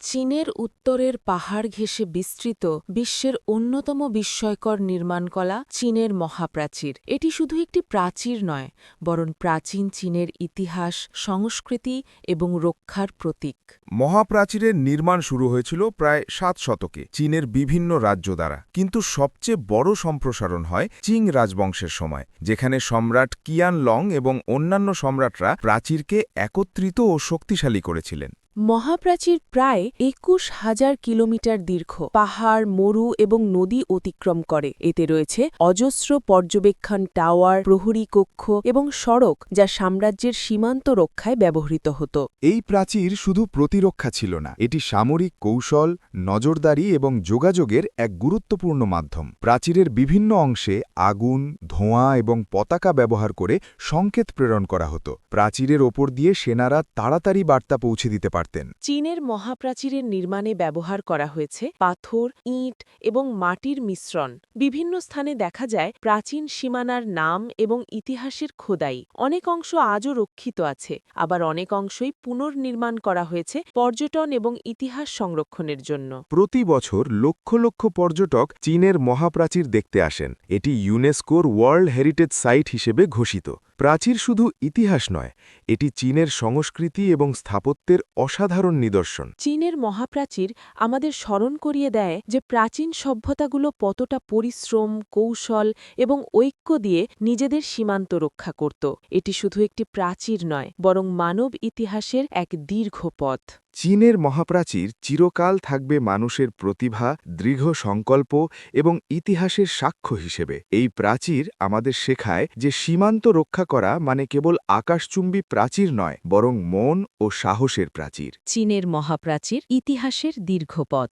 চীনের উত্তরের পাহাড় ঘেঁষে বিস্তৃত বিশ্বের অন্যতম বিস্ময়কর নির্মাণকলা চীনের মহাপ্রাচীর। এটি শুধু একটি প্রাচীর নয়, বরং প্রাচীন চীনের ইতিহাস, সংস্কৃতি এবং রক্ষার প্রতীক। মহাপ্রাচীরের নির্মাণ শুরু হয়েছিল প্রায় ৭ শতকে চীনের বিভিন্ন রাজ্য দ্বারা, কিন্তু সবচেয়ে বড় সম্প্রসারণ হয় চিং রাজবংশের সময়, যেখানে সম্রাট কিয়ান লং এবং অন্যান্য সম্রাটরা প্রাচীরকে একত্রিত ও শক্তিশালী করেছিলেন। মহাপ্রাচীর প্রায় ২১,০০০ কিলোমিটার দীর্ঘ, পাহাড়, মরু এবং নদী অতিক্রম করে। এতে রয়েছে অজস্র পর্যবেক্ষণ টাওয়ার, প্রহরী কক্ষ এবং সড়ক, যা সাম্রাজ্যের সীমান্ত রক্ষায় ব্যবহৃত হতো। এই প্রাচীর শুধু প্রতিরক্ষা ছিল না, এটি সামরিক কৌশল, নজরদারি এবং যোগাযোগের এক গুরুত্বপূর্ণ মাধ্যম। প্রাচীরের বিভিন্ন অংশে আগুন, ধোঁয়া এবং পতাকা ব্যবহার করে সংকেত প্রেরণ করা হতো। প্রাচীরের ওপর দিয়ে সেনারা তাড়াতাড়ি বার্তা পৌঁছে দিতে পারতেন। চীনের মহাপ্রাচীরের নির্মাণে ব্যবহার করা হয়েছে পাথর, ইট এবং মাটির মিশ্রণ। বিভিন্ন স্থানে দেখা যায় প্রাচীন সীমানার নাম এবং ইতিহাসের খোদাই। অনেক অংশ আজও রক্ষিত আছে, আবার অনেক অংশই পুনর্নির্মাণ করা হয়েছে পর্যটন এবং ইতিহাস সংরক্ষণের জন্য। প্রতি বছর লক্ষ লক্ষ পর্যটক চীনের মহাপ্রাচীর দেখতে আসেন। এটি ইউনেস্কোর ওয়ার্ল্ড হেরিটেজ সাইট হিসেবে ঘোষিত। প্রাচীর শুধু ইতিহাস নয়, এটি চীনের সংস্কৃতি এবং স্থাপত্যের অসাধারণ নিদর্শন। চীনের মহাপ্রাচীর আমাদের স্মরণ করিয়ে দেয় যে প্রাচীন সভ্যতাগুলো কতটা পরিশ্রম, কৌশল এবং ঐক্য দিয়ে নিজেদের সীমান্ত রক্ষা করত। এটি শুধু একটি প্রাচীর নয়, বরং মানব ইতিহাসের এক দীর্ঘ পথ। চীনের মহাপ্রাচীর চিরকাল থাকবে মানুষের প্রতিভা, দৃঢ় সংকল্প এবং ইতিহাসের সাক্ষ্য হিসেবে। এই প্রাচীর আমাদের শেখায় যে সীমান্ত রক্ষা করা মানে কেবল আকাশচুম্বী প্রাচীর নয়, বরং মন ও সাহসের প্রাচীর। চীনের মহাপ্রাচীর ইতিহাসের দীর্ঘ পথ।